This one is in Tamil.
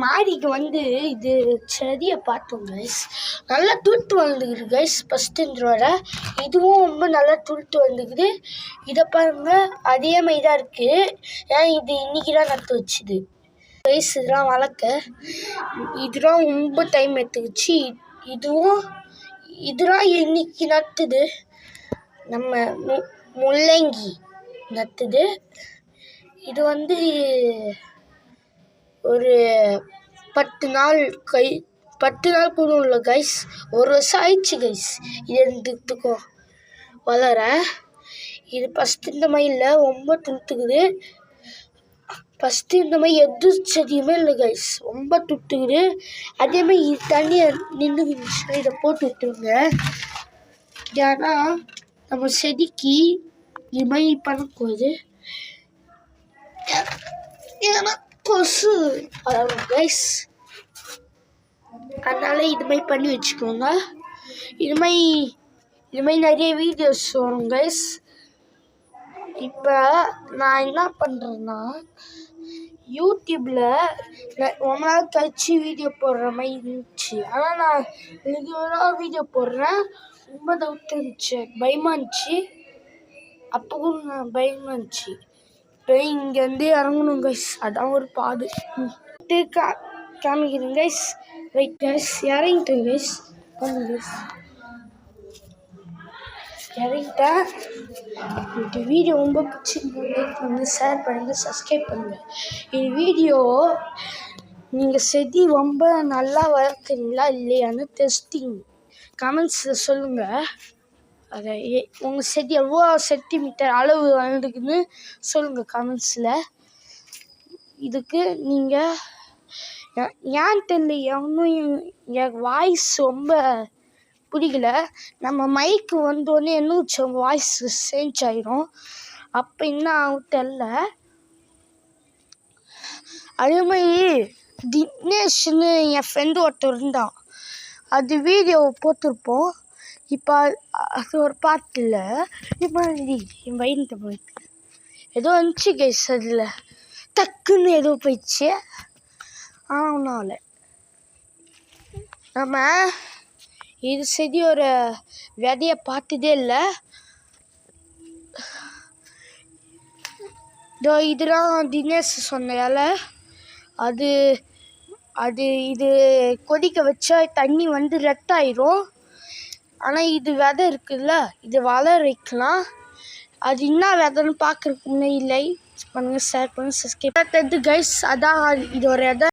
மாடிக்கு வந்து இது செடியை பார்த்தோம் கைஸ். நல்லா துளுத்து வந்துக்குது கைஸ். ஃபஸ்ட்டு இந்த இதுவும் ரொம்ப நல்லா துளுத்து வந்துக்குது. இதை பாருங்க, அதே மாதிரி தான் இருக்குது. ஏன் இது இன்னைக்கு தான் நட்டு வச்சுது கைஸ். இதெல்லாம் வளர்க்க இதெல்லாம் ரொம்ப டைம் எடுத்துக்கிச்சு. இதெல்லாம் இன்னைக்கு நட்டுது. நம்ம முள்ளங்கி நட்டுது. இது வந்து ஒரு 10 நாள் கூட இல்லை கைஸ். ஒரு வருஷம் ஆயிடுச்சு கைஸ் இது ரெண்டுத்துக்கும் வளர. இது ஃபஸ்ட்டு இந்த மாதிரி இல்லை, ரொம்ப துளுத்துக்குது. ஃபஸ்ட்டு இந்த மாதிரி எது செடியுமே இல்லை கைஸ், ரொம்ப துளுத்துக்குது. அதேமாதிரி இது தண்ணியை நின்றுச்சுன்னா இதை போட்டு விட்டுருங்க. ஏன்னா நம்ம செடிக்கு இது மாதிரி பண்ணக்கூடாது. ஏன்னா கொசு வளரும் கைஸ். அதனால இது மாதிரி பண்ணி வச்சுக்கோங்க. இது மாதிரி நிறைய வீடியோஸ் வரும் கைஸ். இப்போ நான் என்ன பண்ணுறேன்னா, யூடியூப்பில் ரொம்ப நாள் கழிச்சு வீடியோ போடுற மாதிரி இருந்துச்சு. ஆனால் நான் ரெகுலராக வீடியோ போடுறேன். ரொம்ப டவுட் இருந்துச்சு, பயமாக இருந்துச்சு. அப்போ கூட நான் பயமாக இருந்துச்சு. இப்போ இங்கேருந்து இறங்கணும் கைஸ், அதான் ஒரு பாடு. காமிக்கிறேன் கைஸ். ரைட் கைஸ், இறங்கிட்டேன் கைஸ். கைஸ் இறங்கிட்டேன். இந்த வீடியோ ரொம்ப பிடிச்சிருந்தா லைக் பண்ணுங்கள், ஷேர் பண்ணுங்கள், சப்ஸ்கிரைப் பண்ணுங்கள். இந்த வீடியோ நீங்கள் செடி ரொம்ப நல்லா வளர்க்குறீங்களா இல்லையான்னு டெஸ்டிங் கமெண்ட்ஸில் சொல்லுங்கள். அதை உங்கள் செடி எவ்வளோ சென்டிமீட்டர் அளவு வளர்ந்துக்குன்னு சொல்லுங்கள் கமெண்ட்ஸில். இதுக்கு நீங்கள் ஏன் தெரியல, என் வாய்ஸ் ரொம்ப பிடிக்கல. நம்ம மைக்கு வந்தோடனே என்ன வாய்ஸ் சேஞ்ச் ஆயிரும். அப்போ என்ன ஆகும் தெரில. அதே மாதிரி தினேஷ்னு என் ஃப்ரெண்டு ஒருத்தர் இருந்தான், அது வீடியோ போட்டிருப்போம். இப்போ அது ஒரு பாட்டில் இது மாதிரி என் வயிறு போயிட்டு ஏதோ வந்துச்சு கைஸ். அதில் டக்குன்னு ஏதோ போயிடுச்சு. ஆனால் நம்ம இது செடியோட விதையை பார்த்ததே இல்லை. இதெல்லாம் தினேஷ் சொன்ன இலை. இது கொதிக்க வச்சா தண்ணி வந்து ரெட்டாயிரும். ஆனால் இது விதை இருக்குல்ல, இது வளர வைக்கலாம். அது என்ன விதைன்னு பார்க்குறதுக்கு முன்னாடி லைக் பண்ணுங்கள், ஷேர் பண்ணுங்கள், சப்ஸ்கிரைப் பண்ணுறது கைஸ். அதான் இதோட விதை.